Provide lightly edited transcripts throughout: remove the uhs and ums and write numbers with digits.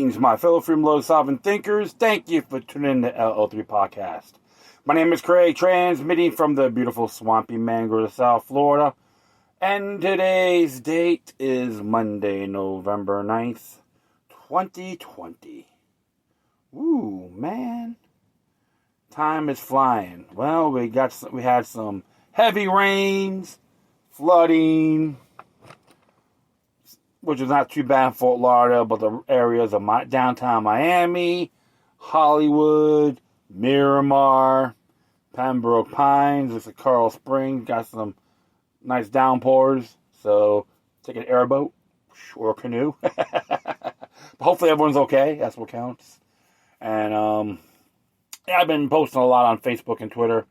Greetings, my fellow freedom low sovereign thinkers. Thank you for tuning in to LO3 Podcast. My name is Craig, transmitting from the beautiful swampy mangrove of South Florida. And today's date is Monday, November 9th, 2020. Ooh, man. Time is flying. Well, we had some heavy rains, flooding, which is not too bad in Fort Lauderdale, but the areas of downtown Miami, Hollywood, Miramar, Pembroke Pines, it's a Coral Springs, got some nice downpours, so take an airboat or a canoe. But hopefully everyone's okay, that's what counts. And I've been posting a lot on Facebook and Twitter,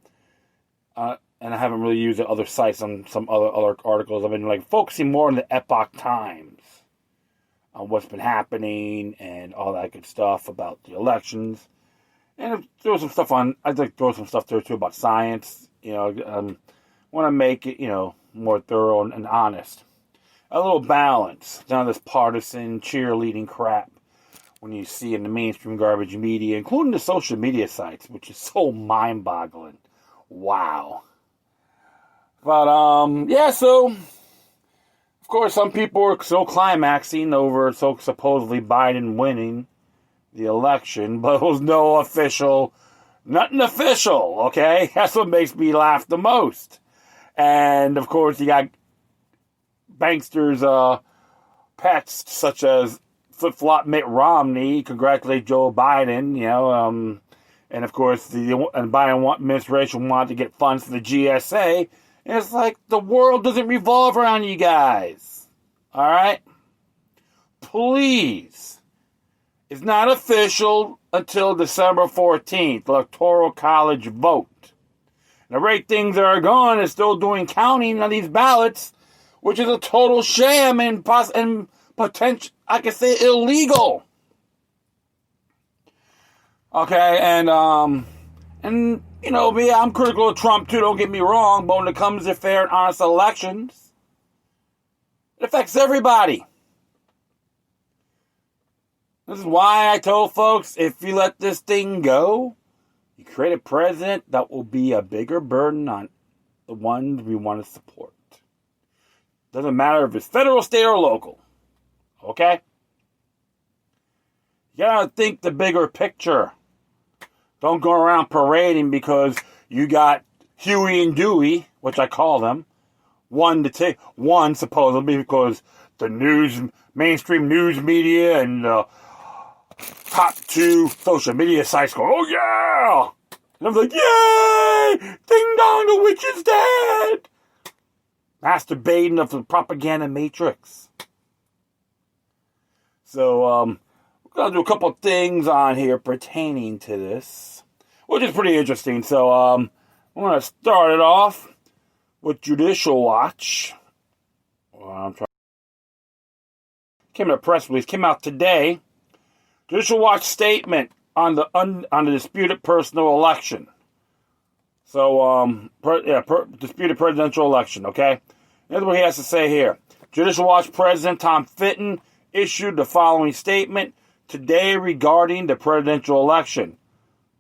and I haven't really used other sites on some other articles. I've been focusing more on the Epoch Times, on what's been happening and all that good stuff about the elections. And throw some stuff on. I'd like to throw some stuff there too about science. Want to make it more thorough and honest. A little balance. None of this partisan cheerleading crap when you see in the mainstream garbage media, including the social media sites, which is so mind-boggling. Wow. But, so, of course, some people are still climaxing over supposedly Biden winning the election, but it was nothing official, okay? That's what makes me laugh the most. And, of course, you got banksters' pets, such as flip-flop Mitt Romney, congratulate Joe Biden, and, of course, the Biden administration wanted to get funds for the GSA. And it's like the world doesn't revolve around you guys. All right? Please. It's not official until December 14th, Electoral College vote. And the rate things are going is still doing counting on these ballots, which is a total sham and potential, I can say, illegal. Okay, and me, I'm critical of Trump too, don't get me wrong, but when it comes to fair and honest elections, it affects everybody. This is why I told folks, if you let this thing go, you create a president that will be a bigger burden on the ones we want to support. Doesn't matter if it's federal, state, or local. Okay? You gotta think the bigger picture. Don't go around parading because you got Huey and Dewey, which I call them, one supposedly because the mainstream news media and top two social media sites go, oh yeah! And I'm like, yay! Ding dong, the witch is dead! Masturbating of the propaganda matrix. So, we're going to do a couple things on here pertaining to this, which is pretty interesting. So, I'm going to start it off with Judicial Watch. Came in a press release, came out today. Judicial Watch statement on the disputed personal election. So, disputed presidential election, okay? Here's what he has to say here. Judicial Watch President Tom Fitton issued the following statement today regarding the presidential election.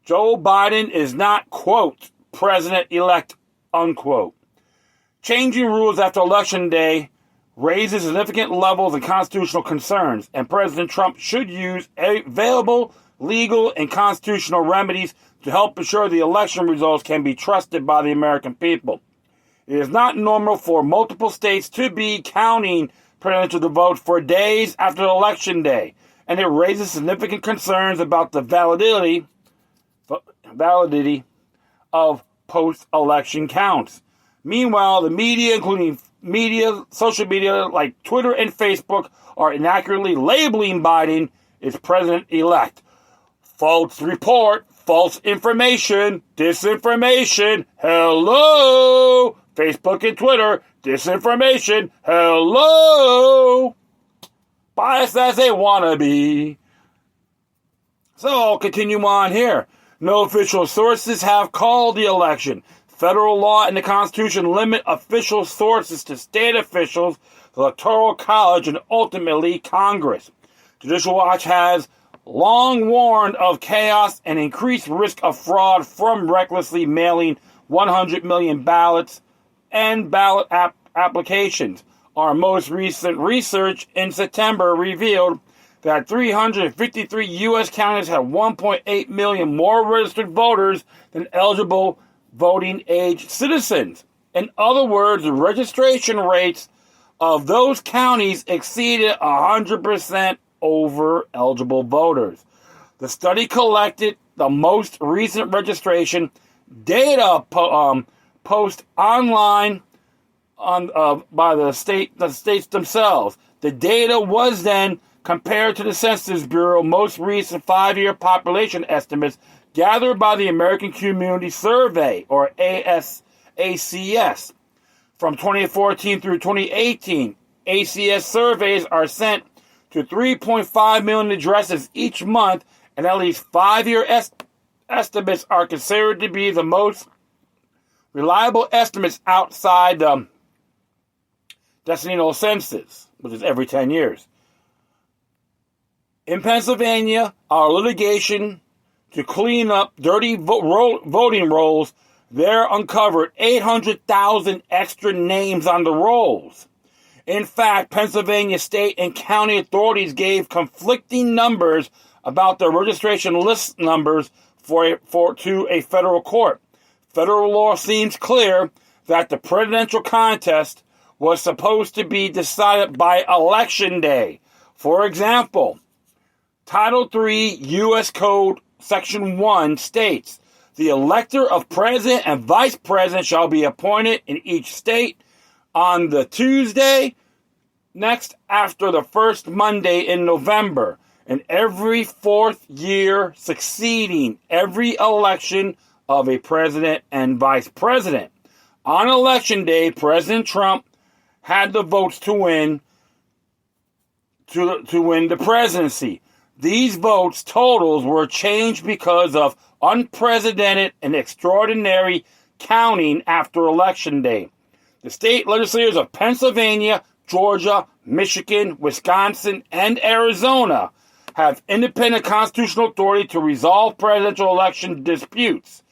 Joe Biden is not, quote, president-elect, unquote. Changing rules after Election Day raises significant levels of constitutional concerns, and President Trump should use available legal and constitutional remedies to help ensure the election results can be trusted by the American people. It is not normal for multiple states to be counting presidential votes for days after Election Day, and it raises significant concerns about the validity of post-election counts. Meanwhile, the media, including social media like Twitter and Facebook, are inaccurately labeling Biden as president-elect. False report, false information, disinformation, hello! Facebook and Twitter, disinformation, hello! Biased as they wannabe. So, I'll continue on here. No official sources have called the election. Federal law and the Constitution limit official sources to state officials, the Electoral College, and ultimately Congress. Judicial Watch has long warned of chaos and increased risk of fraud from recklessly mailing 100 million ballots and ballot applications. Our most recent research in September revealed that 353 U.S. counties had 1.8 million more registered voters than eligible voting age citizens. In other words, the registration rates of those counties exceeded 100% over eligible voters. The study collected the most recent registration data post online by the states themselves. The data was then compared to the Census Bureau most recent 5-year population estimates gathered by the American Community Survey, or ACS. From 2014 through 2018, ACS surveys are sent to 3.5 million addresses each month, and at least 5-year estimates are considered to be the most reliable estimates outside the decennial census, which is every 10 years. In Pennsylvania, our litigation to clean up dirty voting rolls there uncovered 800,000 extra names on the rolls. In fact, Pennsylvania state and county authorities gave conflicting numbers about the registration list numbers to a federal court. Federal law seems clear that the presidential contest was supposed to be decided by Election Day. For example, Title III U.S. Code Section 1 states, the elector of president and vice president shall be appointed in each state on the Tuesday next after the first Monday in November, and every fourth year succeeding every election of a president and vice president. On Election Day, President Trump had the votes to win the presidency. These votes totals were changed because of unprecedented and extraordinary counting after Election Day. The state legislatures of Pennsylvania, Georgia, Michigan, Wisconsin, and Arizona have independent constitutional authority to resolve presidential election disputes,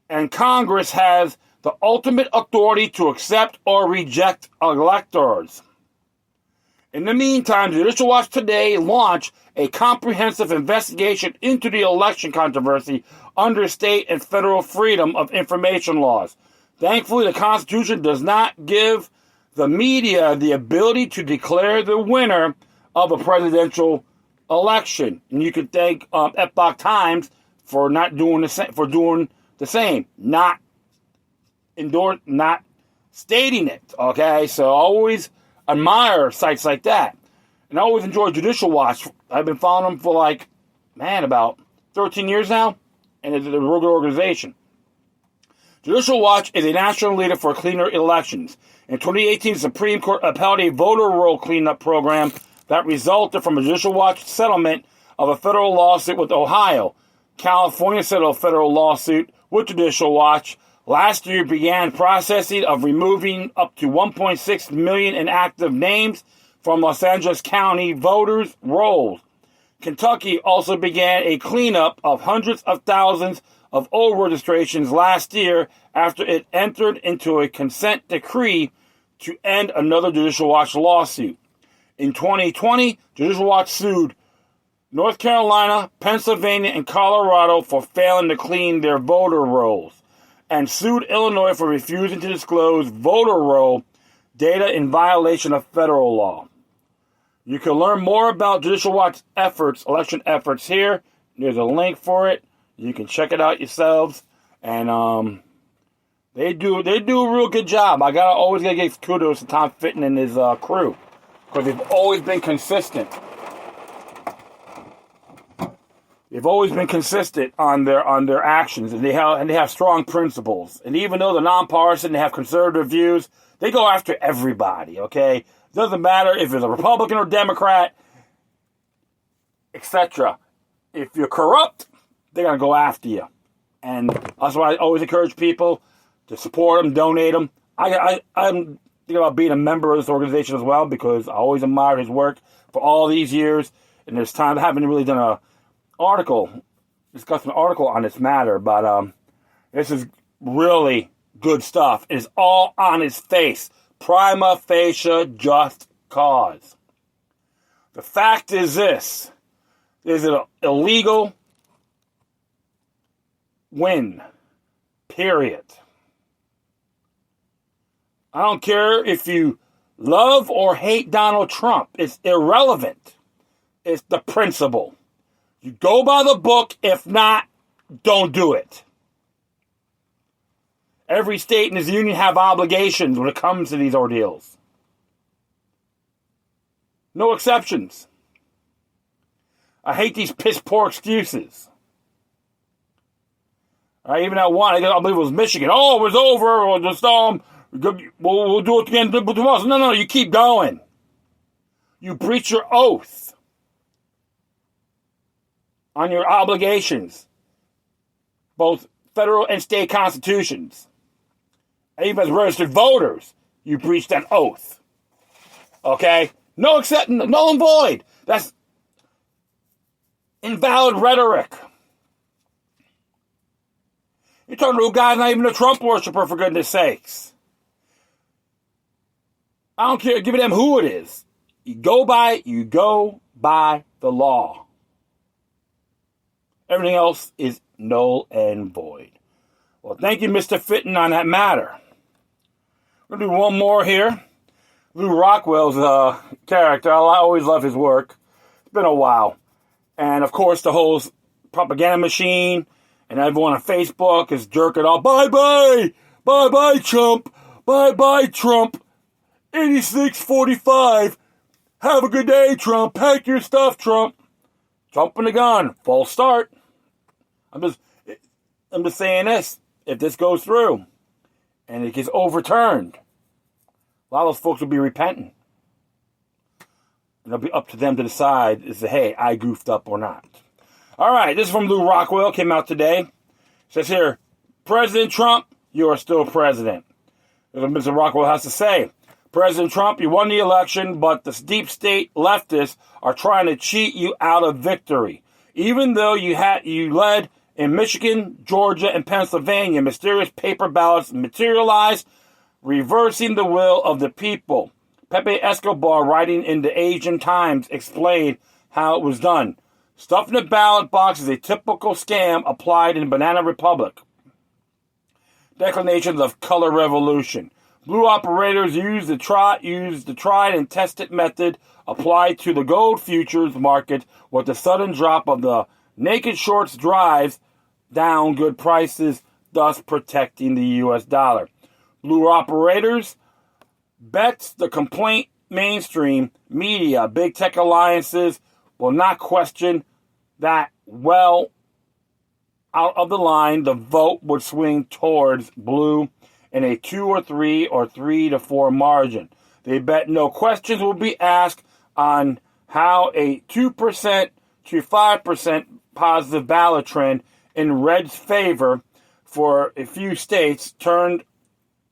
and Congress has the ultimate authority to accept or reject electors. In the meantime, Judicial Watch today launched a comprehensive investigation into the election controversy under state and federal freedom of information laws. Thankfully, the Constitution does not give the media the ability to declare the winner of a presidential election. And you could thank Epoch Times for not doing the same, not stating it. Okay, so always admire sites like that. And I always enjoy Judicial Watch. I've been following them for about 13 years now, and it's a real good organization. Judicial Watch is a national leader for cleaner elections. In 2018, the Supreme Court upheld a voter roll cleanup program that resulted from a Judicial Watch settlement of a federal lawsuit with Ohio. California settled a federal lawsuit with Judicial Watch. Last year began processing of removing up to 1.6 million inactive names from Los Angeles County voters' rolls. Kentucky also began a cleanup of hundreds of thousands of old registrations last year after it entered into a consent decree to end another Judicial Watch lawsuit. In 2020, Judicial Watch sued North Carolina, Pennsylvania, and Colorado for failing to clean their voter rolls, and sued Illinois for refusing to disclose voter roll data in violation of federal law. You can learn more about Judicial Watch election efforts here. There's a link for it. You can check it out yourselves. And they do a real good job. I always gotta give kudos to Tom Fitton and his crew, because they've always been consistent. They've always been consistent on their actions, and they have strong principles. And even though they're nonpartisan, they have conservative views, they go after everybody. Okay, doesn't matter if it's a Republican or Democrat, etc. If you're corrupt, they're gonna go after you, and that's why I always encourage people to support them, donate them. I'm thinking about being a member of this organization as well, because I always admired his work for all these years, and there's times I haven't really done a discussed an article on this matter, but this is really good stuff. It is all on his face. Prima facie just cause. The fact is this. Is an illegal win. Period. I don't care if you love or hate Donald Trump. It's irrelevant. It's the principle. You go by the book. If not, don't do it. Every state in this union have obligations when it comes to these ordeals. No exceptions. I hate these piss poor excuses. Even that one, I believe it was Michigan. Oh, it was over. We'll just we'll do it again tomorrow. No, you keep going. You breach your oath on your obligations, both federal and state constitutions. And even as registered voters, you breach that oath. Okay? No and void. That's invalid rhetoric. You're talking to a guy not even a Trump worshiper, for goodness sakes. I don't care, give a damn who it is. You go by the law. Everything else is null and void. Well, thank you, Mr. Fitton, on that matter. We're going to do one more here. Lou Rockwell's character. I always love his work. It's been a while. And, of course, the whole propaganda machine and everyone on Facebook is jerking off. Bye-bye! Bye-bye, Trump! Bye-bye, Trump! 8645. Have a good day, Trump. Pack your stuff, Trump. Jumping the gun. False start. I'm just saying this. If this goes through and it gets overturned, a lot of those folks will be repenting. And it'll be up to them to decide, hey, I goofed up or not. All right, this is from Lou Rockwell. Came out today. It says here, President Trump, you are still president. This is what Mr. Rockwell has to say. President Trump, you won the election, but the deep state leftists are trying to cheat you out of victory. Even though you led in Michigan, Georgia, and Pennsylvania, mysterious paper ballots materialized, reversing the will of the people. Pepe Escobar, writing in the Asian Times, explained how it was done. Stuffing the ballot box is a typical scam applied in Banana Republic. Declinations of color revolution. Blue operators use the tried and tested method applied to the gold futures market, with the sudden drop of the naked shorts drives down good prices, thus protecting the U.S. dollar. Blue operators bets the complaint mainstream media, big tech alliances will not question that well out of the line, the vote would swing towards blue in a 2 or 3 or 3 to 4 margin. They bet no questions will be asked on how a 2% to 5% positive ballot trend in red's favor for a few states turned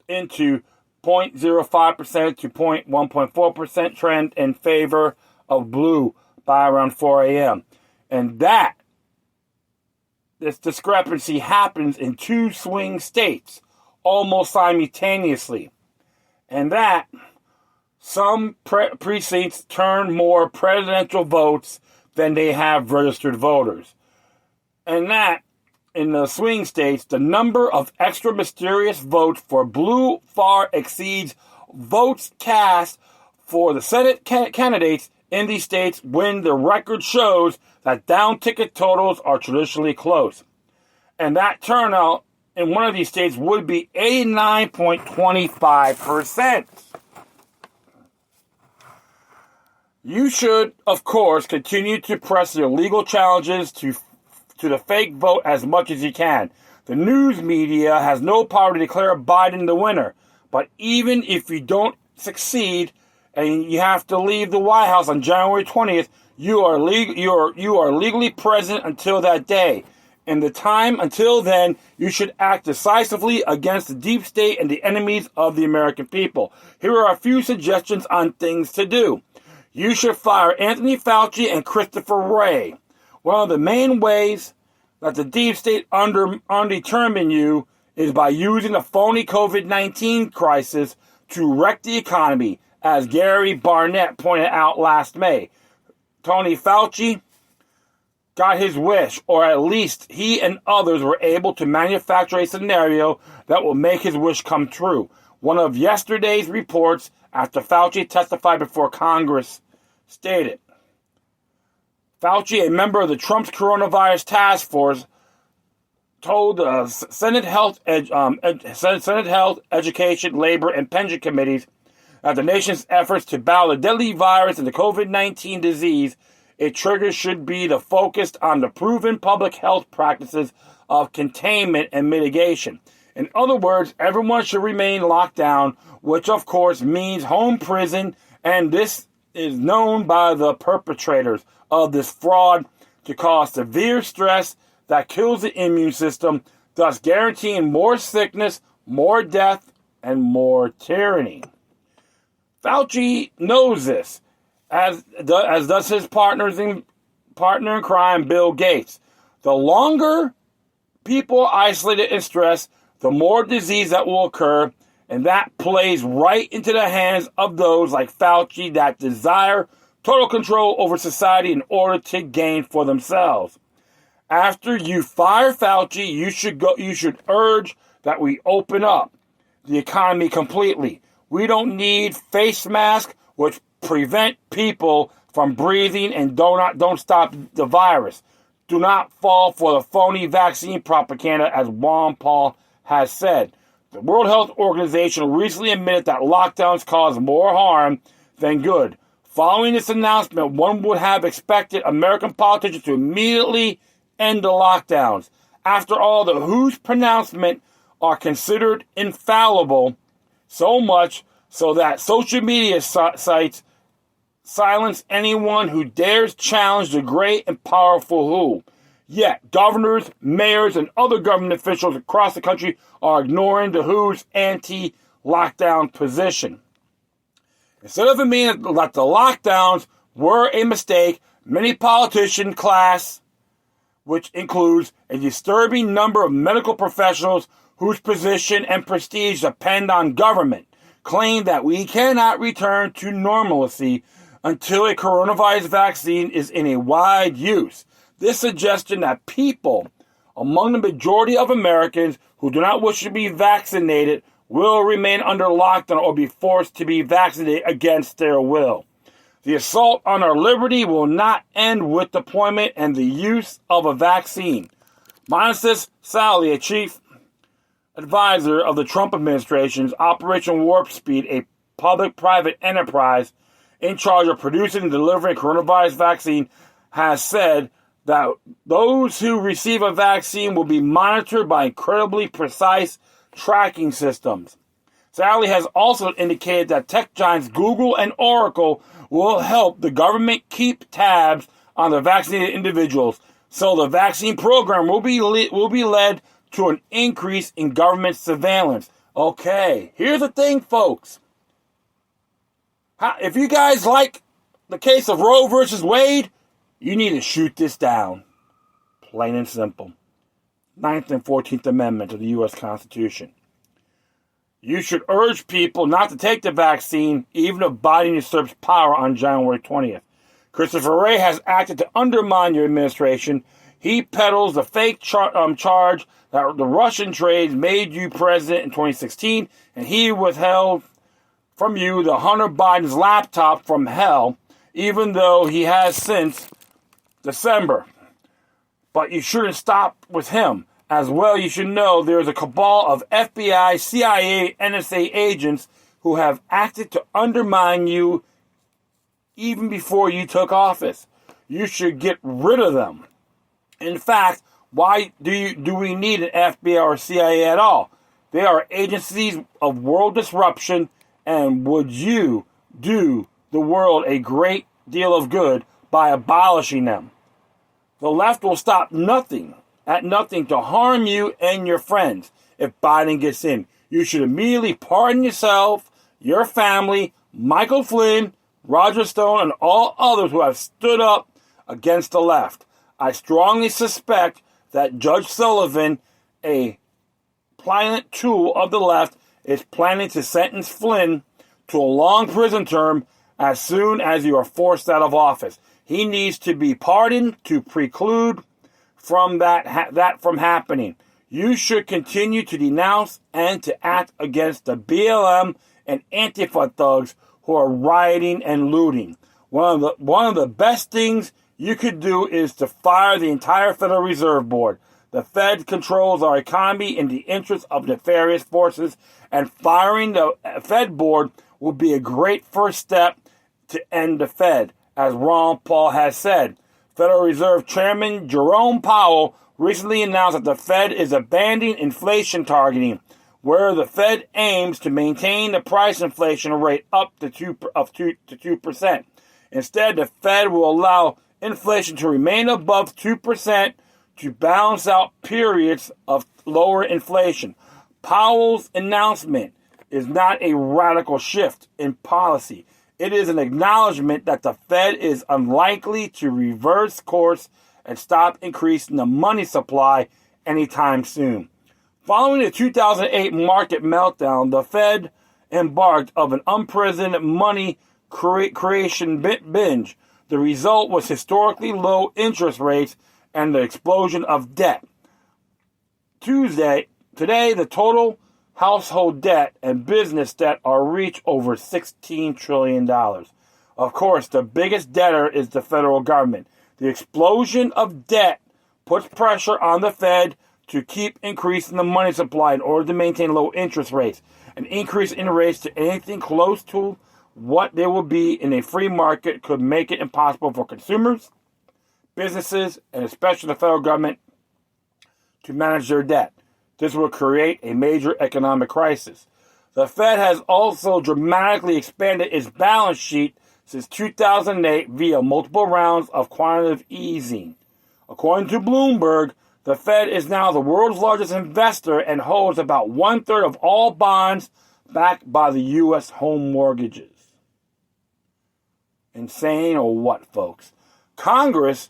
into 0.05% to 1.4% trend in favor of blue by around 4 a.m. And this discrepancy happens in 2 swing states almost simultaneously. And that some precincts turn more presidential votes than they have registered voters. And that, in the swing states, the number of extra mysterious votes for blue far exceeds votes cast for the Senate candidates in these states when the record shows that down ticket totals are traditionally close. And that turnout in one of these states would be 89.25%. You should, of course, continue to press your legal challenges to the fake vote as much as you can. The news media has no power to declare Biden the winner. But even if you don't succeed and you have to leave the White House on January 20th, you are legally present until that day. In the time until then, you should act decisively against the deep state and the enemies of the American people. Here are a few suggestions on things to do. You should fire Anthony Fauci and Christopher Wray. One of the main ways that the deep state undetermine you is by using the phony COVID-19 crisis to wreck the economy, as Gary Barnett pointed out last May. Tony Fauci got his wish, or at least he and others were able to manufacture a scenario that will make his wish come true. One of yesterday's reports after Fauci testified before Congress stated, Fauci, a member of the Trump's coronavirus task force, told the Senate Health, Education, Labor, and Pension Committees that the nation's efforts to battle the deadly virus and the COVID-19 disease, its triggers should be the focused on the proven public health practices of containment and mitigation. In other words, everyone should remain locked down, which of course means home prison, and this is known by the perpetrators of this fraud to cause severe stress that kills the immune system, thus guaranteeing more sickness, more death, and more tyranny. Fauci knows this, as does his partner in crime, Bill Gates. The longer people are isolated and stressed, the more disease that will occur, and that plays right into the hands of those like Fauci that desire total control over society in order to gain for themselves. After you fire Fauci, you should urge that we open up the economy completely. We don't need face masks, which prevent people from breathing and don't stop the virus. Do not fall for the phony vaccine propaganda, as Juan Paul has said. The World Health Organization recently admitted that lockdowns cause more harm than good. Following this announcement, one would have expected American politicians to immediately end the lockdowns. After all, the WHO's pronouncement are considered infallible, so much so that social media sites silence anyone who dares challenge the great and powerful WHO. Yet, governors, mayors, and other government officials across the country are ignoring the WHO's anti-lockdown position. Instead of admitting that the lockdowns were a mistake, many politician class, which includes a disturbing number of medical professionals whose position and prestige depend on government, claim that we cannot return to normalcy until a coronavirus vaccine is in a wide use. This suggestion that people among the majority of Americans who do not wish to be vaccinated will remain under lockdown or be forced to be vaccinated against their will. The assault on our liberty will not end with deployment and the use of a vaccine. Monasis Sally, a chief advisor of the Trump administration's Operation Warp Speed, a public-private enterprise in charge of producing and delivering coronavirus vaccine, has said that those who receive a vaccine will be monitored by incredibly precise tracking systems. Sally has also indicated that tech giants Google and Oracle will help the government keep tabs on the vaccinated individuals, so the vaccine program will be led to an increase in government surveillance. Okay, here's the thing, folks. If you guys like the case of Roe versus Wade, you need to shoot this down. Plain and simple. 9th and 14th Amendment of the U.S. Constitution. You should urge people not to take the vaccine, even if Biden usurps power on January 20th. Christopher Wray has acted to undermine your administration. He peddles the fake charge that the Russian trades made you president in 2016, and he withheld from you the Hunter Biden's laptop from hell, even though he has since December. But you shouldn't stop with him. As well, you should know there is a cabal of FBI, CIA, NSA agents who have acted to undermine you even before you took office. You should get rid of them. In fact, why do we need an FBI or CIA at all? They are agencies of world disruption, and would you do the world a great deal of good by abolishing them? The left will stop at nothing to harm you and your friends if Biden gets in. You should immediately pardon yourself, your family, Michael Flynn, Roger Stone, and all others who have stood up against the left. I strongly suspect that Judge Sullivan, a pliant tool of the left, is planning to sentence Flynn to a long prison term as soon as you are forced out of office. He needs to be pardoned to preclude from that from happening. You should continue to denounce and to act against the BLM and Antifa thugs who are rioting and looting. One of the best things you could do is to fire the entire Federal Reserve Board. The Fed controls our economy in the interest of nefarious forces, and firing the Fed Board will be a great first step to end the Fed, as Ron Paul has said. Federal Reserve Chairman Jerome Powell recently announced that the Fed is abandoning inflation targeting, where the Fed aims to maintain the price inflation rate up to 2%. Instead, the Fed will allow inflation to remain above 2% to balance out periods of lower inflation. Powell's announcement is not a radical shift in policy. It is an acknowledgement that the Fed is unlikely to reverse course and stop increasing the money supply anytime soon. Following the 2008 market meltdown, the Fed embarked on an unprecedented money creation binge. The result was historically low interest rates and the explosion of debt. Today, the total household debt and business debt are reached over $16 trillion. Of course, the biggest debtor is the federal government. The explosion of debt puts pressure on the Fed to keep increasing the money supply in order to maintain low interest rates. An increase in rates to anything close to what they will be in a free market could make it impossible for consumers, businesses, and especially the federal government to manage their debt. This will create a major economic crisis. The Fed has also dramatically expanded its balance sheet since 2008 via multiple rounds of quantitative easing. According to Bloomberg, the Fed is now the world's largest investor and holds about 1/3 of all bonds backed by the U.S. home mortgages. Insane or what, folks? Congress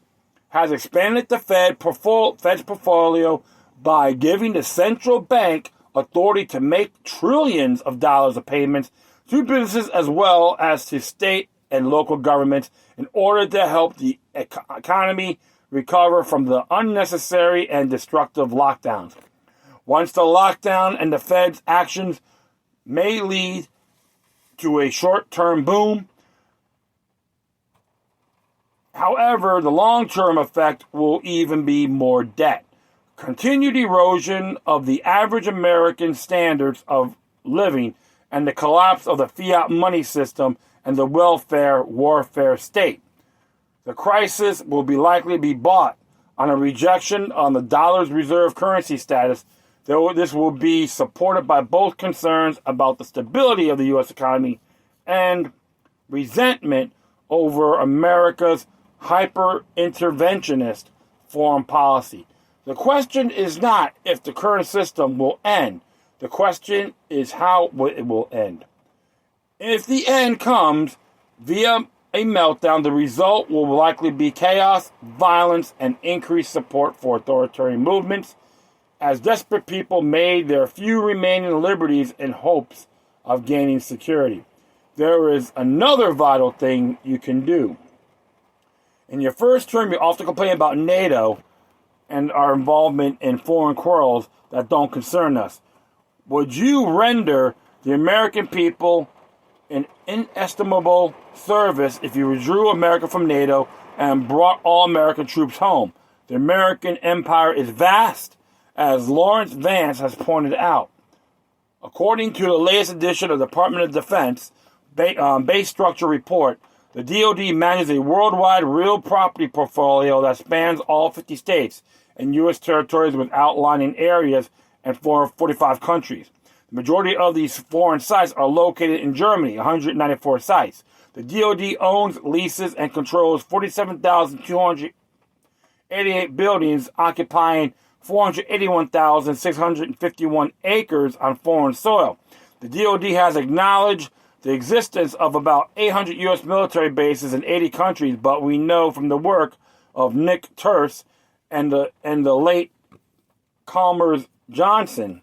has expanded the Fed's portfolio by giving the central bank authority to make trillions of dollars of payments to businesses as well as to state and local governments in order to help the economy recover from the unnecessary and destructive lockdowns. Once the lockdown and the Fed's actions may lead to a short-term boom, however, the long-term effect will even be more debt. Continued erosion of the average American standards of living and the collapse of the fiat money system and the welfare warfare state. The crisis will likely be bought on a rejection on the dollar's reserve currency status, though this will be supported by both concerns about the stability of the U.S. economy and resentment over America's hyper-interventionist foreign policy. The question is not if the current system will end. The question is how it will end. If the end comes via a meltdown, the result will likely be chaos, violence, and increased support for authoritarian movements as desperate people made their few remaining liberties in hopes of gaining security. There is another vital thing you can do. In your first term, you often complain about NATO and our involvement in foreign quarrels that don't concern us. Would you render the American people an inestimable service if you withdrew America from NATO and brought all American troops home? The American empire is vast, as Lawrence Vance has pointed out. According to the latest edition of the Department of Defense base structure report, the DoD manages a worldwide real property portfolio that spans all 50 states and U.S. territories with outlining areas and 45 countries. The majority of these foreign sites are located in Germany, 194 sites. The DoD owns, leases, and controls 47,288 buildings occupying 481,651 acres on foreign soil. The DoD has acknowledged the existence of about 800 U.S. military bases in 80 countries, but we know from the work of Nick Turse and the late Chalmers Johnson,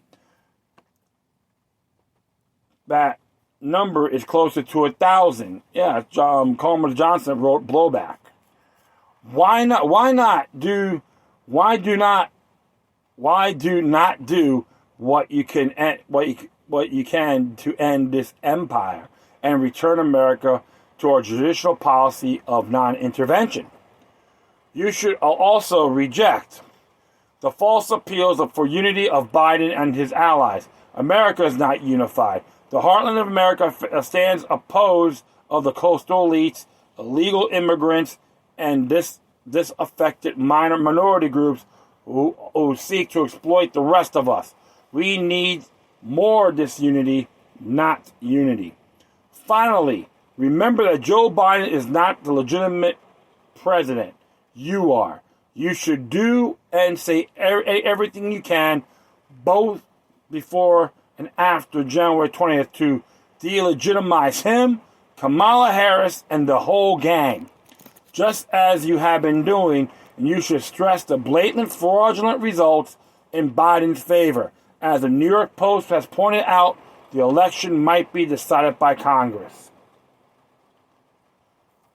that number is closer to 1,000. Yeah, Chalmers Johnson wrote blowback. Why do not do what you can to end this empire and return America to our judicial policy of non-intervention? You should also reject the false appeals for unity of Biden and his allies. America is not unified. The heartland of America stands opposed of the coastal elites, illegal immigrants, and disaffected minority groups who seek to exploit the rest of us. We need more disunity, not unity. Finally, remember that Joe Biden is not the legitimate president. You are. You should do and say everything you can, both before and after January 20th, to delegitimize him, Kamala Harris, and the whole gang, just as you have been doing. And you should stress the blatant fraudulent results in Biden's favor. As the New York Post has pointed out, the election might be decided by Congress.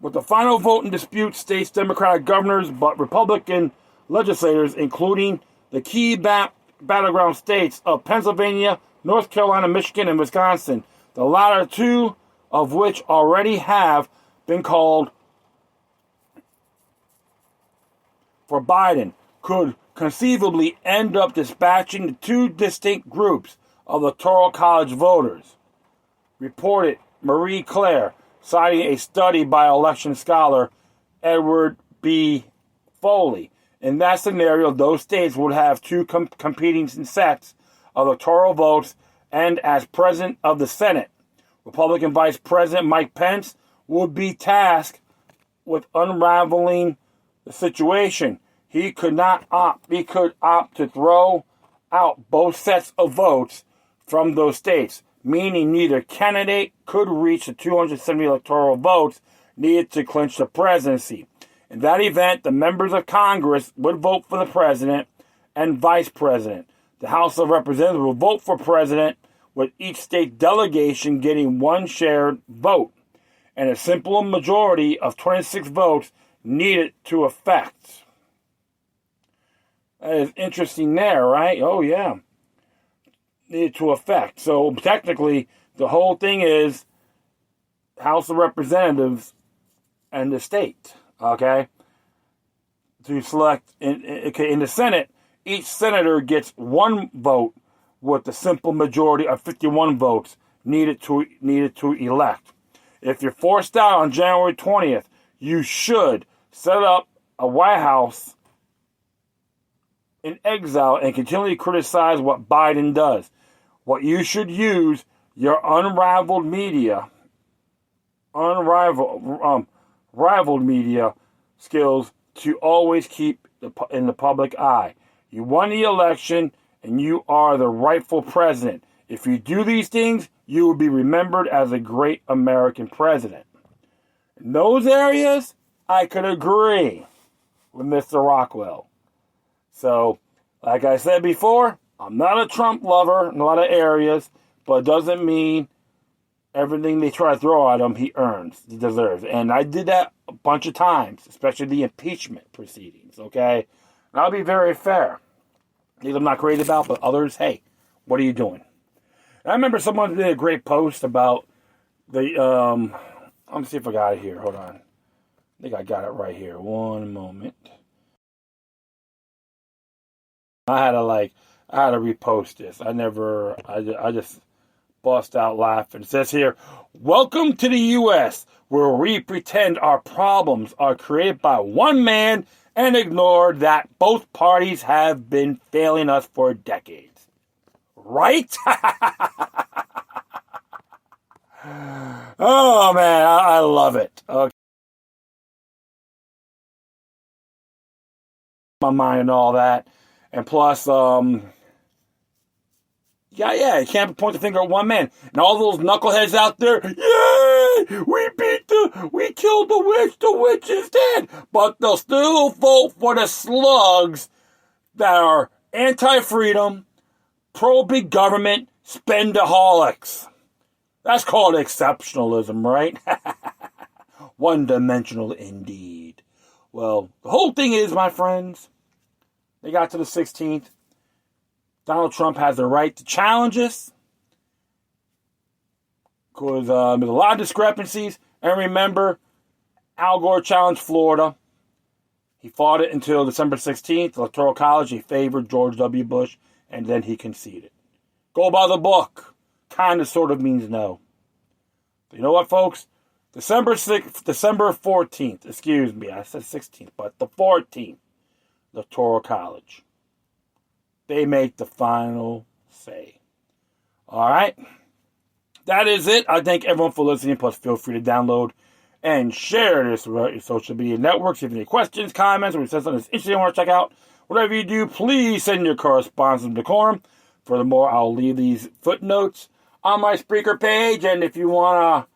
With the final vote in dispute, states Democratic governors, but Republican legislators, including the key battleground states of Pennsylvania, North Carolina, Michigan, and Wisconsin, the latter two of which already have been called for Biden, could conceivably end up dispatching the two distinct groups of electoral college voters, reported Marie Claire, citing a study by election scholar Edward B. Foley. In that scenario, those states would have two competing sets of electoral votes, and as president of the Senate, Republican Vice President Mike Pence would be tasked with unraveling the situation. He could opt to throw out both sets of votes from those states, meaning neither candidate could reach the 270 electoral votes needed to clinch the presidency. In that event, the members of Congress would vote for the president and vice president. The House of Representatives will vote for president, with each state delegation getting one shared vote, and a simple majority of 26 votes needed to effect. That is interesting there, right? Oh, yeah. Needed to effect. So technically, the whole thing is House of Representatives and the state, okay? To select, in the Senate, each senator gets one vote with the simple majority of 51 votes needed to elect. If you're forced out on January 20th, you should set up a White House in exile and continually criticize what Biden does. What you should use your rivaled media skills to always keep in the public eye. You won the election, and you are the rightful president. If you do these things, you will be remembered as a great American president. In those areas, I could agree with Mr. Rockwell. So, like I said before, I'm not a Trump lover in a lot of areas, but it doesn't mean everything they try to throw at him, he earns, he deserves. And I did that a bunch of times, especially the impeachment proceedings, okay? And I'll be very fair. These I'm not crazy about, but others, hey, what are you doing? And I remember someone did a great post about the, let me see if I got it here. Hold on. I think I got it right here. One moment. I had to repost this. I just bust out laughing. It says here, welcome to the U.S., where we pretend our problems are created by one man and ignore that both parties have been failing us for decades. Right? Oh, man, I love it. Okay. My mind and all that. And plus, Yeah, you can't point the finger at one man. And all those knuckleheads out there, yay! We killed the witch is dead. But they'll still vote for the slugs that are anti-freedom, pro-big government, spendaholics. That's called exceptionalism, right? One-dimensional indeed. Well, the whole thing is, my friends, they got to the 16th. Donald Trump has the right to challenge us because there's a lot of discrepancies. And remember, Al Gore challenged Florida. He fought it until December 16th, Electoral College. He favored George W. Bush, and then he conceded. Go by the book. Kind of, sort of means no. But you know what, folks? December 14th, excuse me, I said 16th, but the 14th, Electoral College. They make the final say. All right? That is it. I thank everyone for listening. Plus, feel free to download and share this throughout your social media networks. If you have any questions, comments, or you said something that's interesting you want to check out, whatever you do, please send your correspondence to Decorum. Furthermore, I'll leave these footnotes on my Spreaker page. And if you want to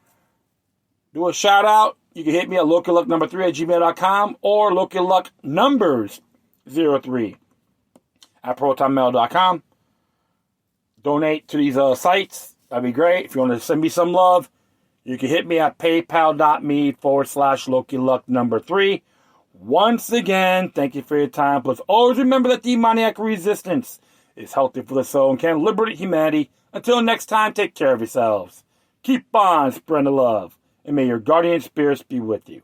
do a shout out, you can hit me at LokiLuck3@gmail.com or LokiLuckNumbers03 at protonmail.com. Donate to these sites. That'd be great. If you want to send me some love, you can hit me at paypal.me/LokiLuck3. Once again, thank you for your time. Plus, always remember that demoniac resistance is healthy for the soul and can liberate humanity. Until next time, take care of yourselves. Keep on spreading the love. And may your guardian spirits be with you.